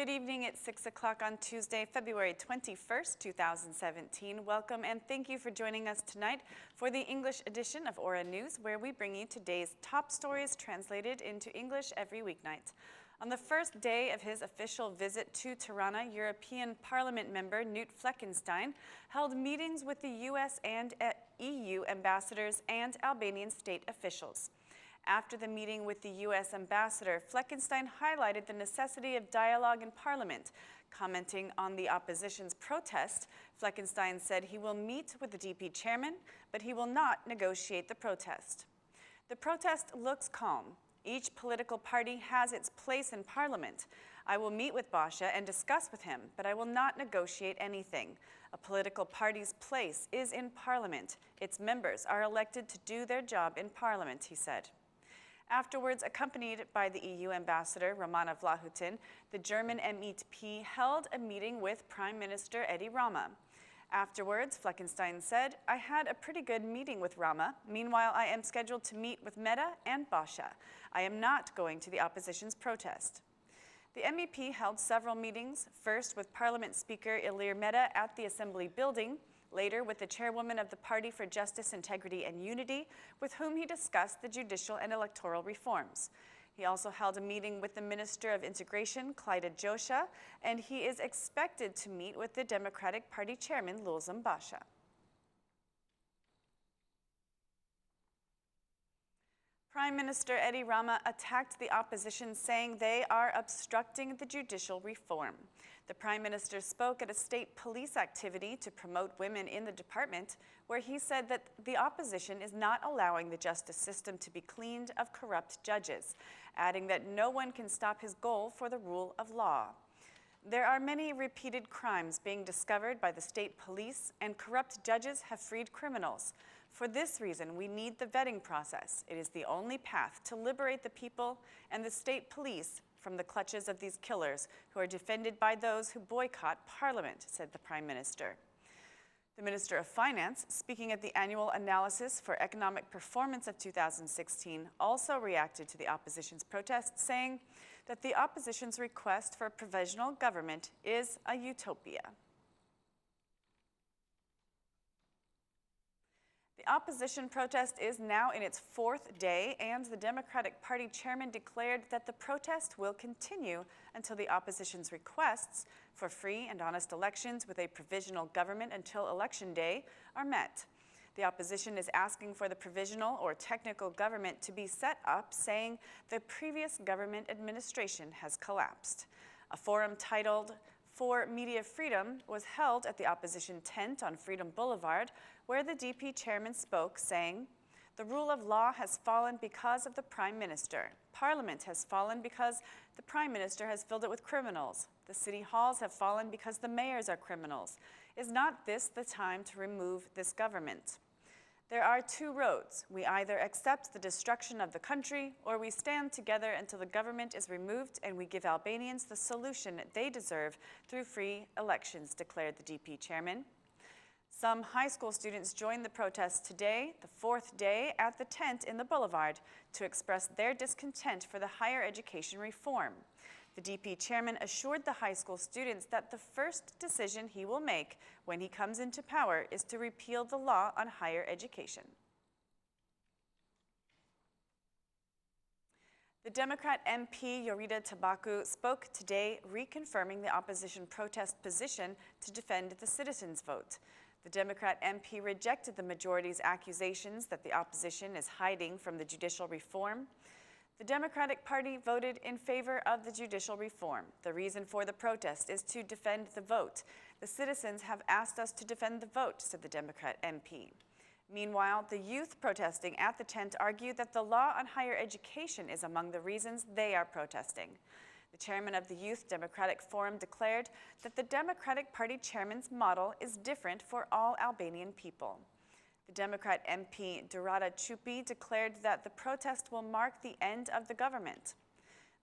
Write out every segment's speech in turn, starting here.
Good evening. It's 6 o'clock on Tuesday, February 21st, 2017. Welcome and thank you for joining us tonight for the English edition of Aura News, where we bring you today's top stories translated into English every weeknight. On the first day of his official visit to Tirane, European Parliament member Knut Fleckenstein held meetings with the US and EU ambassadors and Albanian state officials. After the meeting with the U.S. ambassador, Fleckenstein highlighted the necessity of dialogue in Parliament. Commenting on the opposition's protest, Fleckenstein said he will meet with the DP chairman, but he will not negotiate the protest. The protest looks calm. Each political party has its place in Parliament. I will meet with Basha and discuss with him, but I will not negotiate anything. A political party's place is in Parliament. Its members are elected to do their job in Parliament, he said. Afterwards, accompanied by the EU ambassador, Rama, the German MEP held a meeting with Prime Minister Rama. Afterwards, Fleckenstein said, I had a pretty good meeting with Rama. Meanwhile, I am scheduled to meet with Meta and Basha. I am not going to the opposition's protest. The MEP held several meetings, first with Parliament Speaker Ilir Meta at the Assembly building, later with the chairwoman of the Party for Justice, Integrity and Unity, with whom he discussed the judicial and electoral reforms. He also held a meeting with the Minister of Integration, Clyde Josha, and he is expected to meet with the Democratic Party chairman, Lulzum Basha. Prime Minister Rama attacked the opposition, saying they are obstructing the judicial reform. The Prime Minister spoke at a state police activity to promote women in the department, where he said that the opposition is not allowing the justice system to be cleaned of corrupt judges, adding that no one can stop his goal for the rule of law. There are many repeated crimes being discovered by the state police, and corrupt judges have freed criminals. For this reason, we need the vetting process. It is the only path to liberate the people and the state police from the clutches of these killers who are defended by those who boycott Parliament, said the Prime Minister. The Minister of Finance, speaking at the annual analysis for economic performance of 2016, also reacted to the opposition's protest, saying that the opposition's request for a provisional government is a utopia. The opposition protest is now in its fourth day, and the Democratic Party chairman declared that the protest will continue until the opposition's requests for free and honest elections with a provisional government until election day are met. The opposition is asking for the provisional or technical government to be set up, saying the previous government administration has collapsed. A forum titled For Media Freedom was held at the opposition tent on Freedom Boulevard, where the DP chairman spoke, saying, the rule of law has fallen because of the Prime Minister. Parliament has fallen because the Prime Minister has filled it with criminals. The city halls have fallen because the mayors are criminals. Is not this the time to remove this government? There are two roads. We either accept the destruction of the country, or we stand together until the government is removed and we give Albanians the solution they deserve through free elections, declared the DP chairman. Some high school students joined the protest today, the fourth day, at the tent in the boulevard to express their discontent for the higher education reform. The DP chairman assured the high school students that the first decision he will make when he comes into power is to repeal the law on higher education. The Democrat MP Tabaku spoke today, reconfirming the opposition protest position to defend the citizens' vote. The Democrat MP rejected the majority's accusations that the opposition is hiding from the judicial reform. The Democratic Party voted in favor of the judicial reform. The reason for the protest is to defend the vote. The citizens have asked us to defend the vote, said the Democrat MP. Meanwhile, the youth protesting at the tent argued that the law on higher education is among the reasons they are protesting. The chairman of the Youth Democratic Forum declared that the Democratic Party chairman's model is different for all Albanian people. The Democrat MP Durrata Chupi declared that the protest will mark the end of the government.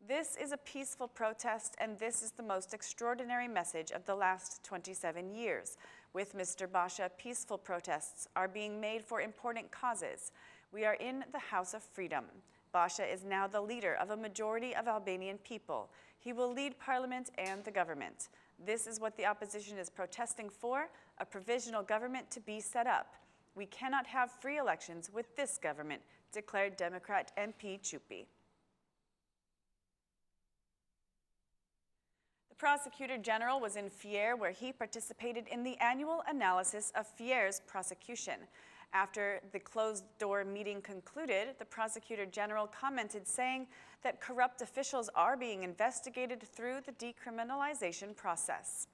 This is a peaceful protest, and this is the most extraordinary message of the last 27 years. With Mr. Basha, peaceful protests are being made for important causes. We are in the House of Freedom. Basha is now the leader of a majority of Albanian people. He will lead parliament and the government. This is what the opposition is protesting for, a provisional government to be set up. We cannot have free elections with this government, declared Democrat MP Chupi. The Prosecutor General was in Fier, where he participated in the annual analysis of Fier's prosecution. After the closed-door meeting concluded, the Prosecutor General commented, saying that corrupt officials are being investigated through the decriminalization process.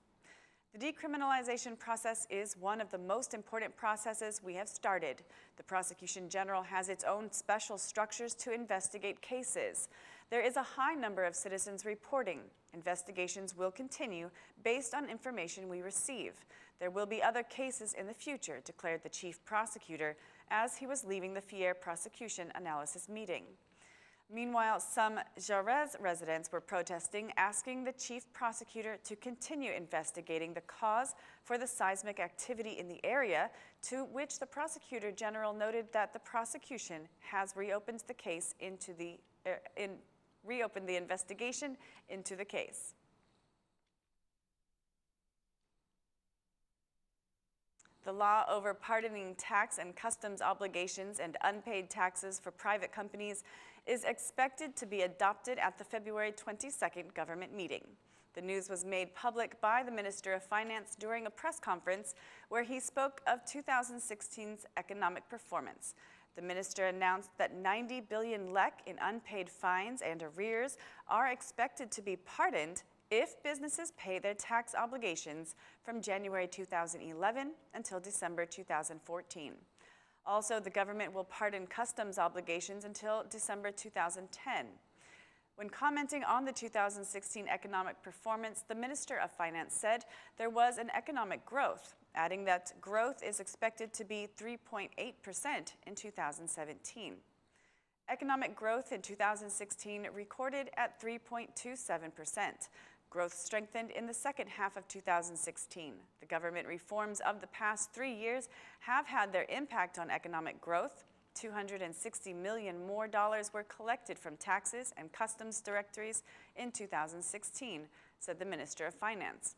The decriminalization process is one of the most important processes we have started. The Prosecution General has its own special structures to investigate cases. There is a high number of citizens reporting. Investigations will continue based on information we receive. There will be other cases in the future, declared the chief prosecutor as he was leaving the Fier prosecution analysis meeting. Meanwhile, some Jerez residents were protesting, asking the chief prosecutor to continue investigating the cause for the seismic activity in the area, to which the Prosecutor General noted that the prosecution has reopened the case reopened the investigation into the case. The law over pardoning tax and customs obligations and unpaid taxes for private companies is expected to be adopted at the February 22nd government meeting. The news was made public by the Minister of Finance during a press conference where he spoke of 2016's economic performance. The minister announced that 90 billion lek in unpaid fines and arrears are expected to be pardoned if businesses pay their tax obligations from January 2011 until December 2014. Also, the government will pardon customs obligations until December 2010. When commenting on the 2016 economic performance, the Minister of Finance said there was an economic growth, adding that growth is expected to be 3.8% in 2017. Economic growth in 2016 recorded at 3.27%. Growth strengthened in the second half of 2016. The government reforms of the past 3 years have had their impact on economic growth. $260 million more were collected from taxes and customs directories in 2016, said the Minister of Finance.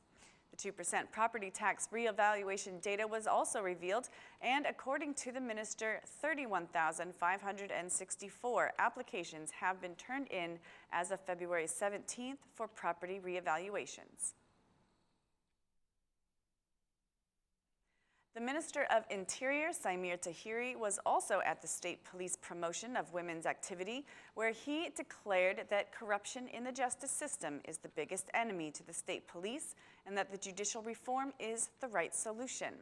The 2% property tax reevaluation data was also revealed, and according to the minister, 31,564 applications have been turned in as of February 17th for property reevaluations. The Minister of Interior, Samir Tahiri, was also at the State Police promotion of women's activity, where he declared that corruption in the justice system is the biggest enemy to the state police and that the judicial reform is the right solution.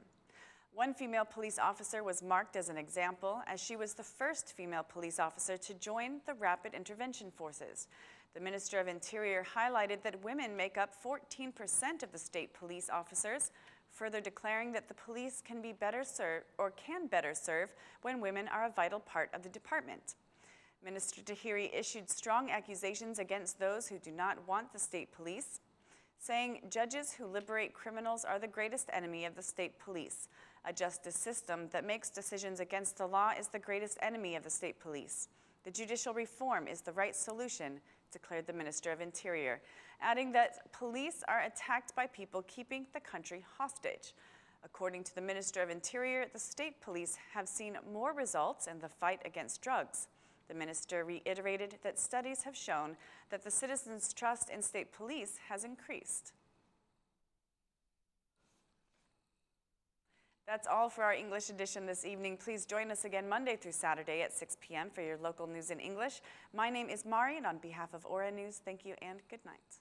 One female police officer was marked as an example, as she was the first female police officer to join the Rapid Intervention Forces. The Minister of Interior highlighted that women make up 14% of the state police officers, further declaring that the police can better serve when women are a vital part of the department. Minister Tahiri issued strong accusations against those who do not want the state police, saying judges who liberate criminals are the greatest enemy of the state police. A justice system that makes decisions against the law is the greatest enemy of the state police. The judicial reform is the right solution, declared the Minister of Interior, adding that police are attacked by people keeping the country hostage. According to the Minister of Interior, the state police have seen more results in the fight against drugs. The minister reiterated that studies have shown that the citizens' trust in state police has increased. That's all for our English edition this evening. Please join us again Monday through Saturday at 6 p.m. for your local news in English. My name is Mari, and on behalf of Aura News, thank you and good night.